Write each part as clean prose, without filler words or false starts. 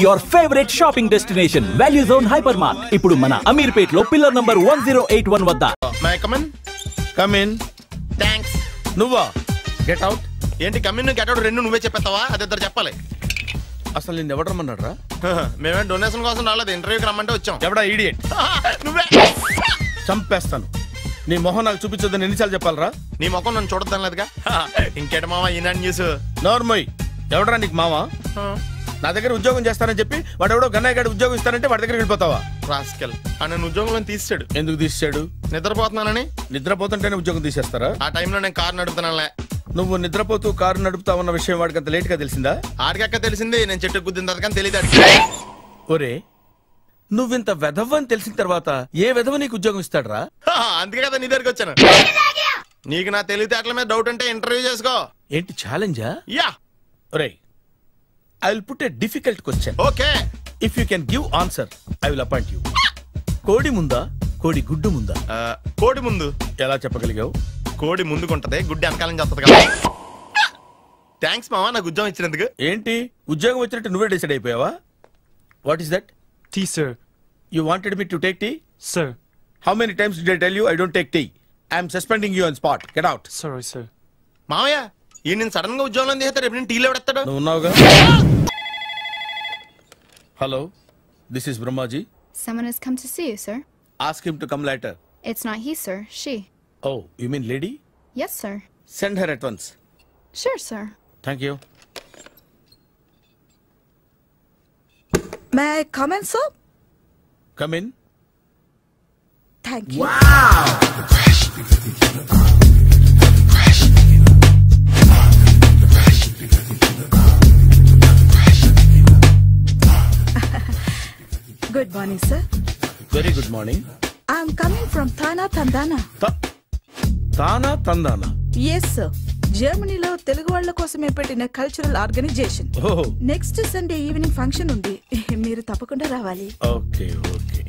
your favorite shopping destination, Value Zone Hypermart. ఇప్పుడు మన అమీర్పేట్ లో పిల్లర్ నంబర్ 1081 వద్ద. May I come in? Come in. Thanks. నువ్వా? Get out. ఏంటి కమిన్ గెట్ అవుట్ రెండు నువ్వే చెప్పేస్తావా? అది ఇద్దరు చెప్పాలి. అసలు నిన్ను ఎవరు రమ్మన్నారా? మేమే డొనేషన్ కోసం రాలేదు, ఇంటర్వ్యూకి రమ్మంటే వచ్చాం. ఎవడా ఇడియట్? నువ్వే. చంపేస్తాను. నీ మొహం నాకు చూపించొద్దని ఎన్నిసార్లు చెప్పాలరా? నీ ముఖం నన్ను చూడద్దాం లేదుగా. ఇంకేట మామ ఈనాడు న్యూస్. నోర్మోయ్, ఎవడరా నీకు మావా? నా దగ్గర ఉద్యోగం చేస్తానని చెప్పి వాడు ఎవడో గన్నయ్య గారి ఉద్యోగం ఇస్తానంటే వాడి దగ్గర వెళ్ళిపోతావా? రాస్కెల్ నన్ను ఉద్యోగంలో తీసాడు. ఎందుకు తీసాడు? నిద్రపోతున్నానని. నిద్రపోతుంటేనే ఉద్యోగం తీసేస్తారా? ఆ టైంలో నేను కారు నడుపుతున్నానులే. నువ్వు నిద్రపోతూ కారు నడుపుతా ఉన్న విషయం వాడికి అంత లేట్ గా తెలిసిందా? ఆడికక్క తెలిసింది, నేను చెట్టు గుద్దిన తర్వాత కానీ తెలియదు. ఒరే, నువ్వింత వెధవ్ అని తెలిసిన తర్వాత ఏ వెధవ నీకు ఉద్యోగం ఇస్తాడరా? అందుకే కదా నీ దగ్గరికి వచ్చాను. నీకు నా తెలివితేటల మీద డౌట్ అంటే ఇంటర్వ్యూ చేసుకో. ఏంటి ఛాలెంజా? యా. ఒరే, I will put a difficult question. Okay. If you can give answer, I will appoint you. కోడి ముందా, కోడి గుడ్డు ముందా? కోడి ముందు. ఎలా చెప్పగలిగావు? కోడి ముందుకుంటది, గుడ్డి వెనకాలని చేస్తుంది కదా. థ్యాంక్స్ మామా నాకు ఉద్యోగం ఇచ్చినందుకు. ఏంటి ఉద్యోగం వచ్చినట్టు నువ్వే decide అయిపోయావా? What is that? Tea, sir. You wanted me to take tea? Sir. How many times did I tell you I don't take tea? I am suspending you on spot. Get out. Sorry, sir. మామయ్య ఈ నేను sudden గా ఉద్యోగంలో తీస్తాడు, రేపు నేను టీలో పెడతాడు. నువ్వు ఉన్నావుగా? Hello, this is Brahmaji. Someone has come to see you, sir. Ask him to come later. It's not he, sir. She. Oh, you mean lady? Yes, sir. Send her at once. Sure, sir. Thank you. May I come in, sir? Come in. Thank you. Good morning, sir. Very good morning. I'm coming from Thana, Tandana. Thana, Tandana. Yes, sir. జర్మనీలో తెలుగు వాళ్ళ కోసమే పెట్టిన cultural organisation. Next Sunday evening function ఉంది, మీరు తప్పకుండా రావాలి. Okay okay.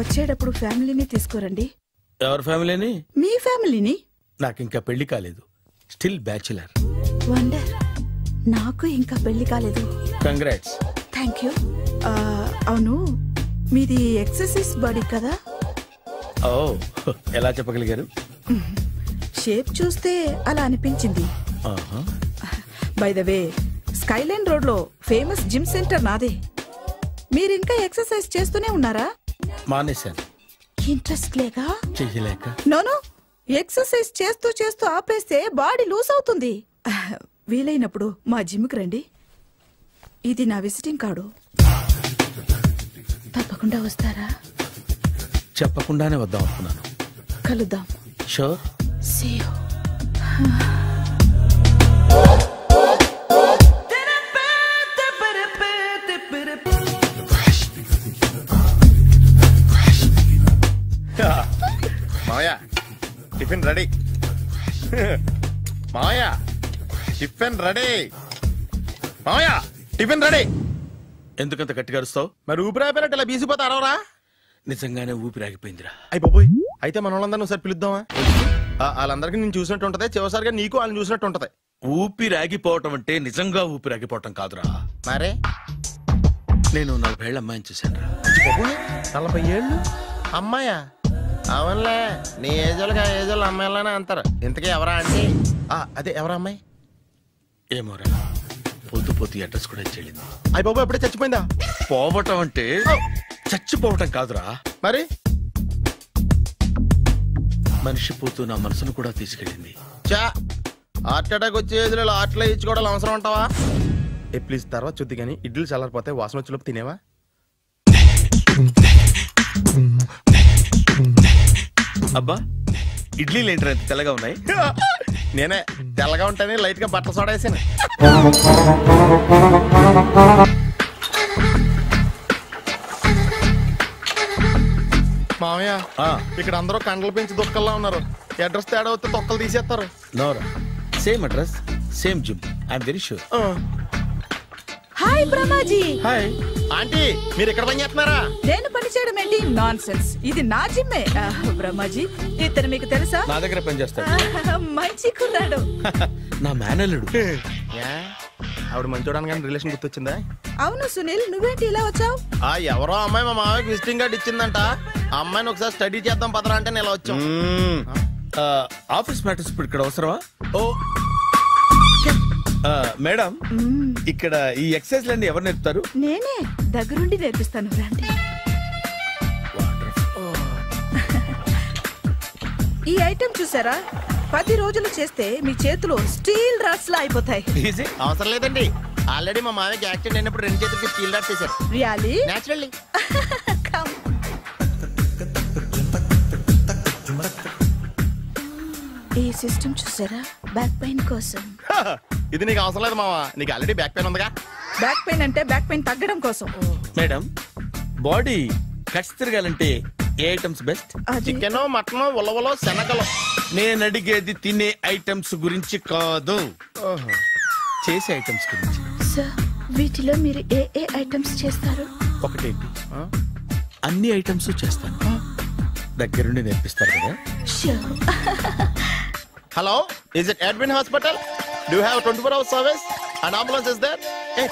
వచ్చేటప్పుడు ఫ్యామిలీని తీసుకురండి. ఎవరి ఫ్యామిలీని? మీ ఫ్యామిలీని. నాకు ఇంకా పెళ్లి కాలేదు, స్టిల్ బ్యాచులర్. వండర్, నాకు ఇంకా పెళ్లి కాలేదు. కంగ్రాట్స్. Thank you. అవును, మీది ఎక్సర్సైజ్ బాడీ కదా? ఓ, ఎలా చెప్పగలిగారు? షేప్ చూస్తే అలా అనిపించింది. By the way, Skyline road లో ఫేమస్ జిమ్ సెంటర్ నాదే. మీరు ఇంకా ఎక్సర్సైజ్ చేస్తూనే ఉన్నారా? మానేశాను. ఇంట్రెస్ట్ లేక? చెయ్యలేక. నోను, ఎక్సర్సైజ్ చేస్తూ చేస్తూ ఆపేస్తే బాడీ లూజ్ అవుతుంది. వీలైనప్పుడు మా జిమ్కి రండి. ఇది నా విజిటింగ్ కార్డు. తప్పకుండా వస్తారా? చెప్పకుండానే వద్దాం అనుకున్నాను. కలుద్దాం. షూర్. See you. మామయ్య టిఫిన్ రెడీ. మామయ్య టిఫిన్ రెడీ. మామయ్య టిఫిన్ రెడీ. ఎందుకంత గట్టిగా అరుస్తావు? మరి ఊపిరాయిపోయినట్టు ఇలా బీసిపోతే అరవరా? నిజంగానే ఊపిరాగిపోయిందిరా. అయ్యి బాబోయ్, అయితే మన వాళ్ళందరినీ ఒకసారి పిలుద్దామా? వాళ్ళందరికీ నేను చూసినట్టు ఉంటది, చివరిసారిగా నీకు వాళ్ళని చూసినట్టు ఉంటది. ఊపిరాగిపోవటం అంటే నిజంగా ఊపిరాగిపోవటం కాదురా. మరే నేను 40 ఏళ్ల అమ్మాయిని చూశాను రా. 40 ఏళ్ళు అమ్మాయా? అవునులే, నీ ఏజోళ్ళకి ఆ ఏజోళ్ళు అమ్మాయిలానే అంటారు. ఇంతకీ ఎవరా అంటే? అదే ఎవరా అమ్మాయి? ఏమోరా, పొద్దు పొద్దు అడ్రస్ కూడా చెల్లింది. అయ్యి బాబు ఎప్పుడే చచ్చిపోయిందా? పోవటం అంటే చచ్చిపోవటం కాదురా. మరి మనిషి పోతూ నా మనసును కూడా తీసుకెళ్ళింది. చా, హార్ట్ అటాక్ వచ్చే ఏజ్లో ఆటలో ఇచ్చుకోవడం అవసరం అంటావా? ప్లీజ్ తర్వాత చూద్ది కానీ ఇడ్లీ చల్లారిపోతే వాసన వచ్చేలోపు తినేవా? అబ్బా, ఇడ్లీలు ఏంటి అంత తెల్లగా ఉన్నాయి? నేనే తెల్లగా ఉంటానే లైట్ గా బట్టలు సోడా వేసాను. మామయ్య, ఇక్కడ అందరూ కండలు పెంచి దుక్కల్లా ఉన్నారు. అడ్రస్ తేడా వస్తే తొక్కలు తీసేస్తారు. Nora, same address, same gym. I'm very sure. Hi Brahmaji. Hi aunty, మీరు ఇక్కడ పని చేస్తున్నారా? నేను పని చేయడం ఏంటి? నాన్ సెన్స్, ఇది నా జిమ్మే. బ్రహ్మాజీ, ఇతను మీకు తెలుసా? నా దగ్గర పని చేస్తాడు. మంచి కుర్రాడు. నా మేనల్లుడు. ఆవిడ మంచి చూడడానికి రిలేషన్ గుర్తొచ్చిందా? అవును సునీల్, నువ్వేంటి ఇలా వచ్చావు? ఎవరో అమ్మాయి మా మామయ్యకి విజిటింగ్ కార్డ్ ఇచ్చిందంట. ఆ అమ్మాయిని ఒకసారి స్టడీ చేద్దాం పదరా అంటే నేను ఇలా వచ్చాం. ఆఫీస్ మ్యాటర్స్ ఇప్పుడు ఇక్కడ అవసరమా? ఓ మేడం, ఇక్కడ ఈ ఎక్సర్సైజ్ లన్నీ ఎవరు నేర్పుతారు? నేనే దగ్గరుండి నేర్పిస్తాను, రండి. ఈ ఐటెం చూసారా? 10 రోజులు చేస్తే మీ చేతులు స్టీల్ రాట్స్ లా అయిపోతాయి. ఈజీ. అవసరం లేదండి, ఆల్రెడీ మా మామయ్యకి యాక్సిడెంట్ అయినప్పుడు 2 చేతులకి స్టీల్ డాట్ చేశారు. రియల్లీ? నేచురల్లీ. ఈ సిస్టమ్ చూసారా? బ్యాక్ పెయిన్ కోసం. ఇది నీకు అవసరం లేదు మావా, నీకు ఆల్రెడీ బ్యాక్ పెయిన్ ఉందిగా. బ్యాక్ పెయిన్ అంటే బ్యాక్ పెయిన్ తగ్గడం కోసం. మేడం, బాడీ కట్స్ తిరగాలంటే ఏ ఐటమ్స్ బెస్ట్? చికెన్, మటన్, ఉలవలో, శనగలు. నేను అడిగేది తినే ఐటమ్స్ గురించి కాదు, చేసే ఐటమ్స్ గురించి. సార్, వీటిలో మీరు ఏ ఏ ఐటమ్స్ చేస్తారు? ఒకటేంటి, అన్ని ఐటమ్స్ చేస్తాను. దగ్గరుండి నేర్పిస్తారు కదా? Hello, is it admin hospital? Do have 24 hours service and ambulance is there?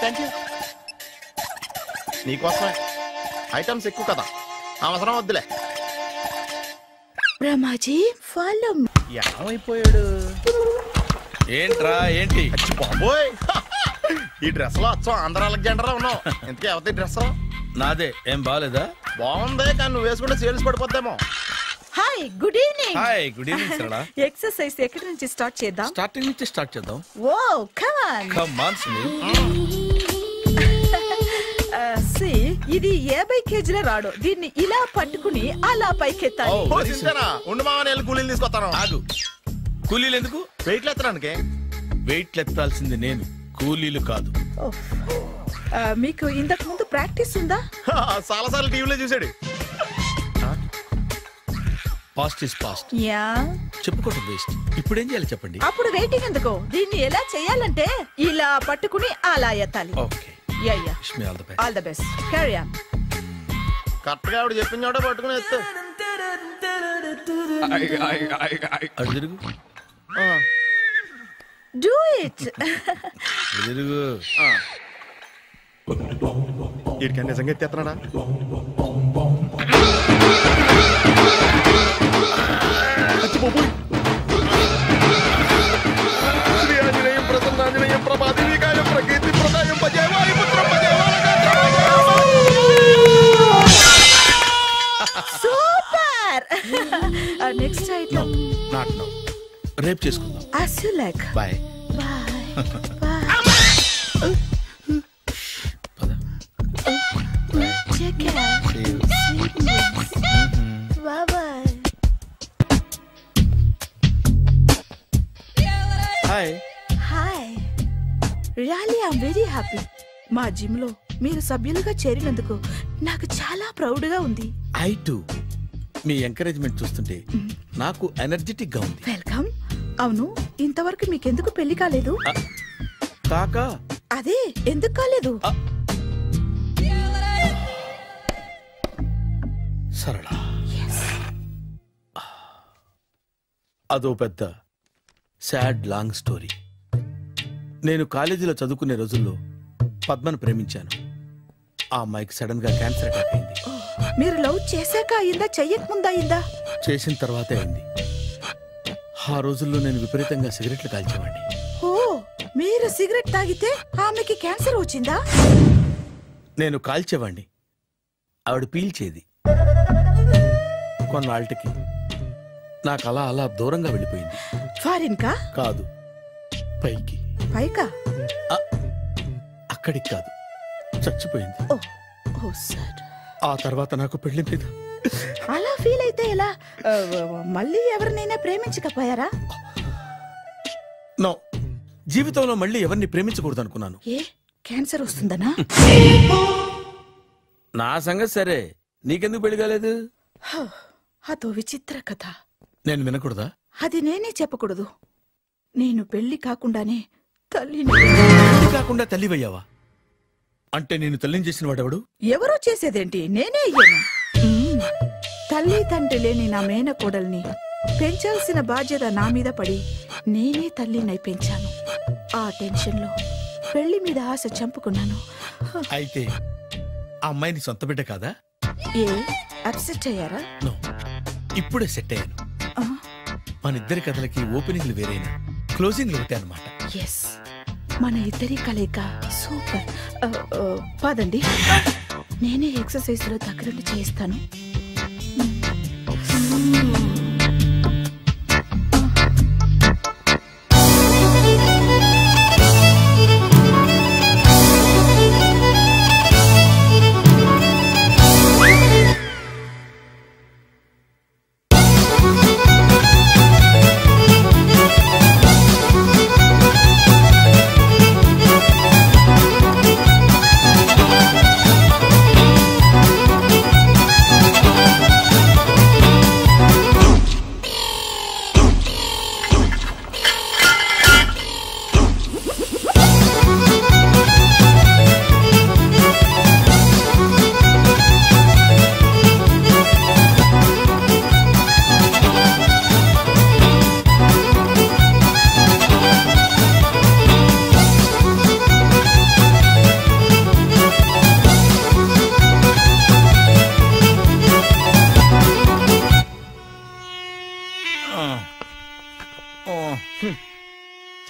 Thank you. నీకోసమే. ఐటమ్స్ ఎక్కువ కదా, అవసరం వద్దులే. రమాజీ, ఫాలో. ఏమైపోయాడు? ఏంట్రా ఏంటి? బాబోయ్, ఈ డ్రెస్ లో అచ్చం ఆంధ్ర అలెగ్జాండర్ ఉన్నావు. ఇంతకీ ఎవరి డ్రెస్? నాదే. ఏం బాగాలేదా? బాగుంది, కానీ నువ్వు వేసుకుంటే సేల్స్ పడిపోద్దేమో. Hi, good evening. Hi, good evening Sarala. Exercise ఎక్కడి నుంచి స్టార్ట్ చేద్దాం? స్టార్టింగ్ నుంచి స్టార్ట్ చేద్దాం. Oh come on. Come on Sunil. ఇది 50 కేజీల రాడు. దీన్ని ఇలా పట్టుకుని అలా పైకెత్తాలి. Oh. ఓ, చింతేనా? ఉండు మామ, నేను కూలీలు తీసుకొస్తాను. ఆగు. కూలీలు ఎందుకు? వెయిట్లు ఎత్తడానికి. వెయిట్ ఎత్తాల్సింది నేను, కూలీలు కాదు. మీకు ఇంతకు ముందు ప్రాక్టీస్ ఉందా? చాలా సార్లు టీవీలో చూసాడు. Past is past. యా, చెప్పుకోవటం వేస్ట్. ఇప్పుడు ఏం చేయాలి చెప్పండి? అప్పుడు వెయిటింగ్ ఎందుకు? దీన్ని ఎలా చేయాలంటే ఇలా పట్టుకుని అలా ఎత్తాలి. Okay, yeah yeah. Wish me all the best. All the best. Carry on. Correct గా ఆవిడ చెప్పిన చోట పట్టుకుని ఎత్తు. అటు తిరుగు, డూ ఇట్. అటు తిరుగు. వీడికి నిజంగా ఎత్తేస్తున్నాడా? శ్రీ ఆంజనేయం ప్రసన్నాంజనేయం ప్రభాదేవికాయం ప్రకీర్తి ప్రదాయం భజే వాయుపుత్రం భజే super. Next item not now, రేపు చేసుకుందాం. as you like. Bye. Bye. Bye. పద. Take care. See you. Sweet dreams. Bye bye. Hi. Hi. Really, I'm very happy. మా జిమ్ లో మీరు సభ్యులుగా చేరినందుకు నాకు చాలా ప్రౌడ్ గా ఉంది. I to. మీ ఎంకరేజ్మెంట్ చూస్తుంటే నాకు ఎనర్జెటిక్ గా ఉంది. వెల్కమ్. అవును, ఇంతవరకు మీకెందుకు పెళ్లి కాలేదు? కాకా. అదే, ఎందుకు కాలేదు? సరళ, అదో పెద్ద సాడ్ లాంగ్ స్టోరీ. నేను కాలేజీలో చదువుకునే రోజుల్లో పద్మను ప్రేమించాను. ఆ అమ్మాయికి సడన్ గా క్యాన్సర్ అటాక్ అయింది. మీరు లవ్ చేశాక అయిందా, చెయ్యక ముందా అయిందా? చేసిన తర్వాతే అయింది. ఆ రోజుల్లో నేను విపరీతంగా సిగరెట్లు కాల్చేవాడిని. ఓ, మీరు సిగరెట్ తాగితే ఆమెకి క్యాన్సర్ వచ్చిందా? నేను కాల్చేవాడిని, ఆవిడ పీల్చేది. కొన్నాళ్ళకి నాకు అలా అలా దూరంగా వెళ్ళిపోయింది. ఫారిన్ కా? కాదు, పైకి. పైకా? అక్కడికి కాదు, చచ్చిపోయింది. ఓ, ఓ సార్. ఆ తర్వాత నాకు పెళ్లి మీద. అలా ఫీల్ అయితే ఎలా? మళ్ళీ ఎవరినైనా ప్రేమించకపోయారా? నో, జీవితంలో మళ్ళీ ఎవరిని ప్రేమించకూడదు అనుకున్నాను. ఏ, క్యాన్సర్ వస్తుందనా? నా సంగతి సరే, నీకెందుకు పెళ్లి కాలేదు? అదో విచిత్ర కథ. నేను వినకూడదా? అది నేనే చెప్పకూడదు. నేను పెళ్లి కాకుండానే తల్లిని. పెళ్లి కాకుండా తల్లివయ్యావా? అంటే నేను తల్లిని చేసిన వాడెవడు? ఎవరో చేసేదేంటి, నేనే అయ్యాను. తల్లి తండ్రి లేని నా మేనకోడల్ని పెంచాల్సిన బాధ్యత నా మీద పడి నేనే తల్లినై పెంచాను. ఆ టెన్షన్లో పెళ్లి మీద ఆశ చంపుకున్నాను. అయితే ఆ అమ్మాయిని సొంత బిడ్డ కాదా? ఏ అప్సెట్ అయ్యారా? నో, ఇప్పుడే సెట్ అయ్యాను. మన ఇద్దరి కథలకి ఓపెనింగ్లు వేరైనా క్లోజింగ్లు ఒకటే అనమాట. ఎస్, మన ఇద్దరి కలయిక సూపర్. పదండి, నేనే ఎక్సర్సైజ్ లో దగ్గరుండి చేయిస్తాను.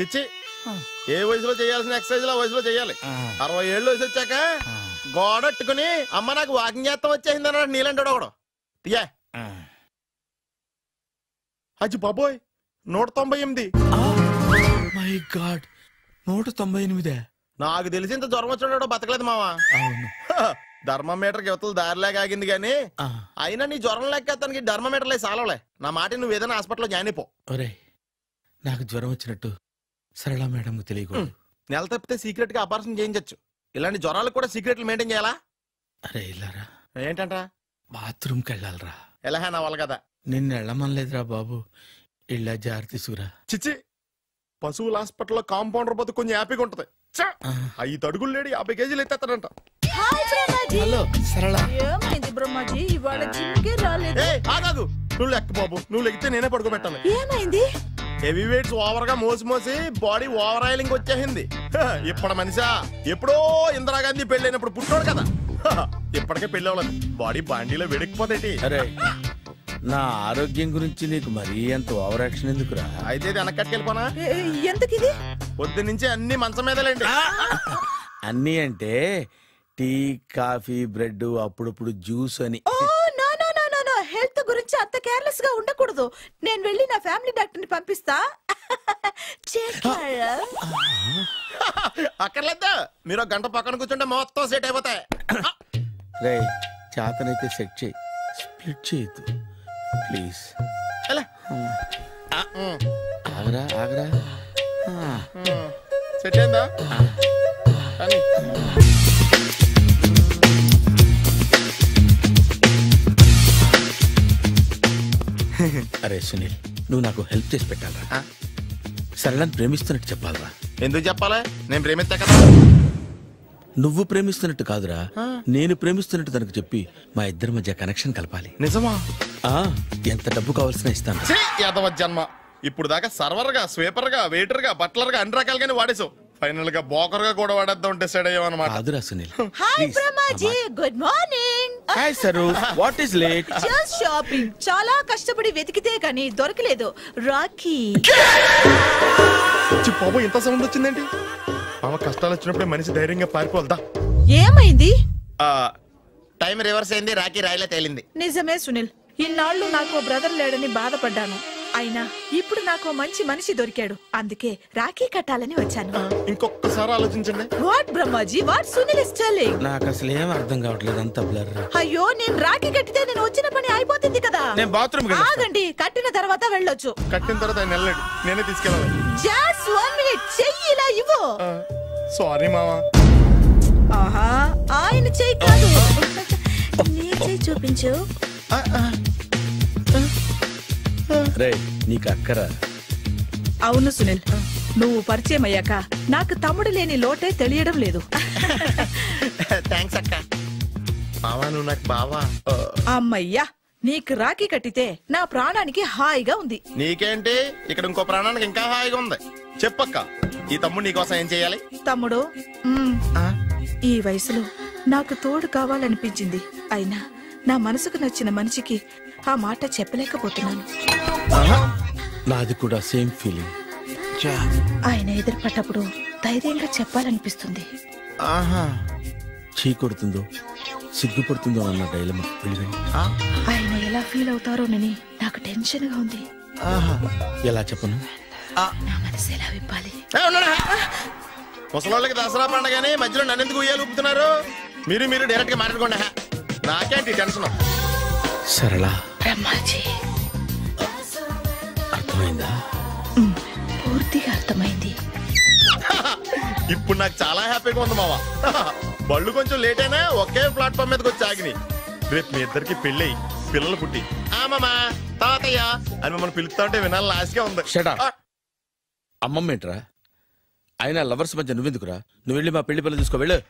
చిచ్చి, ఏ వయసులో చేయాల్సిన ఎక్సర్సైజ్ ఆ వయసులో చేయాలి. 60 ఏళ్ళు వయసు వచ్చాక గోడట్టుకుని అమ్మ నాకు వాకింగ్ చేస్తాం వచ్చేసింది అన్నాడు నీలంటాడు ఒకడు. తీయా అచ్చి బాబోయ్, 198. My God, 198. నాకు తెలిసి ఇంత జ్వరం వచ్చాడు బతకలేదు మావా. అవును. ధర్మమీటర్ యువతలు దారిలాగా ఆగింది గానీ అయినా నీ జ్వరం లెక్క అతనికి ధర్మమీటర్లే సాలవలే. నా మాట నువ్వు ఏదైనా హాస్పిటల్లో జాయిన్ అయిపో. ఒరే, నాకు జ్వరం వచ్చినట్టు సరళ మేడం తెలియకూడదు. నెల తప్పితే సీక్రెట్ గా ఆపరేషన్ చేయించచ్చు. ఇలాంటి జ్వరాలకు కూడా సీక్రెట్లు మెయింటైన్ చేయాలా? అరే ఇల్లారా, ఏంటంట? బాత్రూమ్కి వెళ్ళాలరా. ఎలా నా వాళ్ళ కదా. నిన్ను వెళ్ళమనలేదురా బాబు, ఇళ్ళ జారి తీసుకురా. చిచ్చి, పశువుల హాస్పిటల్లో కాంపౌండర్ బతు కొంచెం హ్యాపీగా ఉంటది. 5 అడుగులు లేడి 50 కేజీలు ఎత్తేస్తాడంట. హలో సరళ. ఏమైంది బ్రహ్మాజీ, ఇవాళ జిమ్కే రాలేదు? ఆగాదు, నువ్వు లెక్క బాబు. నువ్వు లెక్కితే నేనే పడుకోబెట్టాలి. ఏమైంది? హెవీ వెయిట్స్ ఓవర్ గా మోసి బాడీ ఓవర్ ఆయిలింగ్ వచ్చేసింది. ఇప్పుడు మనిషా ఎప్పుడో ఇందిరాగాంధీ పెళ్ళైనప్పుడు పుట్టాడు కదా, ఇప్పటికే పెళ్ళి అవ్వలేదు. బాడీ బాండీలో వెడికిపోతాయి. అరే, నా ఆరోగ్యం గురించి నీకు మరీ అంత ఓవర్ యాక్షన్ ఎందుకురా? అయితే వెనక్కట్టుకెళ్ళిపోనా? ఎందుకిది? పొద్దు నుంచి అన్ని మంచం మీదలేండి. అన్నీ అంటే టీ, కాఫీ, బ్రెడ్, అప్పుడప్పుడు జ్యూస్ అని. హెల్త్ గురించి అంత కేర్లెస్ గా ఉండకూడదు. నేను వెళ్ళి నా ఫ్యామిలీ డాక్టర్ ని పంపిస్తా. అక్కర్లేదు, మీరు 1 గంట పక్కన కూర్చుంటే మొత్తం సెట్ అయిపోతాయి. రే, చేతనైతే సెట్ చేయి, స్ప్లిట్ చేయొద్దు ప్లీజ్. ఆగరా ఆగరా. సెట్ అయిందా? అరే సునీల్, నువ్వు నాకు హెల్ప్ చేసి పెట్టాలరా. సరళని ప్రేమిస్తున్నట్టు చెప్పాలరా. ఎందుకు చెప్పాలి? నేను ప్రేమిస్తా కదా. నువ్వు ప్రేమిస్తున్నట్టు కాదురా, నేను ప్రేమిస్తున్నట్టు తనకు చెప్పి మా ఇద్దరి మధ్య కనెక్షన్ కలపాలి. నిజమా? ఎంత డబ్బు కావాల్సిన ఇస్తాను. యాదవ జన్మ. ఇప్పుడు దాకా సర్వర్ గా, స్వీపర్ గా, వెయిటర్ గా, బట్లర్ గా అన్ని రకాలుగానే వాడేసావు. ఫైనల్ గా బోకర్ గా కూడా వాడేద్దాం డిసైడ్ అయ్యామన్నమాట. కాదురా Sunil. Hi Brahmaji, good morning. Hi sir, what is late? Just shopping. చాలా కష్టపడి వెతికితే కానీ దొరకలేదు. రాఖీ. బాబు, ఇంత సౌండ్ వచ్చిందేంటి? మామ కష్టాలు వచ్చినప్పుడే మనిషి ధైర్యంగా పారిపోదా. ఏమైంది? టైం రివర్స్ అయింది, రాఖీ రాయిలా తేలింది. నిజమే సునీల్, ఇన్నాళ్ళు నాకు బ్రదర్ లేడని బాధపడ్డాను. అయినా ఇప్పుడు నాకు మంచి మనిషి దొరికాడు. అందుకే రాఖీ కట్టాలని వచ్చాను. ఇంకొకసారి ఆలోచించండి. What Brahmaji, what Sunil is telling? నాకు అసలు ఏం అర్థం కావట్లేదు, అంత బ్లర్. అయ్యో, నేను రాఖీ కట్టితే నేను వచ్చిన పని అయిపోతుంది కదా. నేను బాత్రూమ్ ఆగండి, కట్టిన తర్వాత వెళ్ళొచ్చు. కట్టిన తర్వాత ఆయన వెళ్ళండి, నేనే తీసుకెళ్ళాలి. జస్ట్ 1 మినిట్, చెయ్యి ఇలా ఇవ్వు. సారీ మావా. ఆహా, ఆయన చెయ్యి కాదు, నీ చెయ్యి చూపించు. రే, నీకు అక్కరా? అవును సునీల్, నువ్వు పరిచయం అయ్యాక నాకు తమ్ముడు లేని లోటే తెలియడం లేదు. థ్యాంక్స్ అక్క. మావా, నువ్వు నాకు బావా. అమ్మయ్యా, నీకు రాఖీ కట్టితే నా ప్రాణానికి హాయిగా ఉంది. నీకేంటి, ఇక్కడ ఇంకో ప్రాణానికి ఇంకా హాయిగా ఉంది. చెప్పక్క, ఈ తమ్ముడు నీకోసం ఏం చేయాలి? తమ్ముడు ఈ వయసులో నాకు తోడు కావాలనిపించింది. అయినా నా మనసుకు నచ్చిన మనిషికి ఆ మాట చెప్పలేకపోతున్నాను. నాది కూడా సేమ్ ఫీలింగ్. ఆయన ఎదురుపడ్డప్పుడు ధైర్యంగా చెప్పాలనిపిస్తుంది. చీ కొడుతుందో సిగ్గుపడుతుందో అన్న డైలమా. ఆయన ఎలా ఫీల్ అవుతారోనని నాకు టెన్షన్ గా ఉంది. ఎలా చెప్పను? నా మనసు ఎలా విప్పాలి? ముసలోళ్ళకి దసరా పండగని మధ్యలో నన్ను ఎందుకు ఉయ్యాలు ఊపుతున్నారు? మీరు డైరెక్ట్ గా మాట్లాడుకోండి. నాకేంటి టెన్షన్? సరళ, బ్రహ్మాజీ, అర్థమైందా? పూర్తిగా అర్థమైంది. ఇప్పుడు నాకు చాలా హ్యాపీగా ఉంది మావా. బళ్ళు కొంచెం లేట్ అయినా ఒకే ప్లాట్ఫామ్ మీదకి వచ్చి ఆగినాయి. రేపు మీ ఇద్దరికి పెళ్ళి పిల్లలు పుట్టి మామా తాతయ్య అని మమ్మల్ని పిలుస్తా ఉంటే వినాలి లాస్ట్గా ఉంది. అమ్మమ్మ ఏంట్రా? అయినా లవర్స్ మధ్య నువ్వెందుకురా? నువ్వు వెళ్ళి మా పెళ్లి పిల్లలు తీసుకో వెళ్ళు.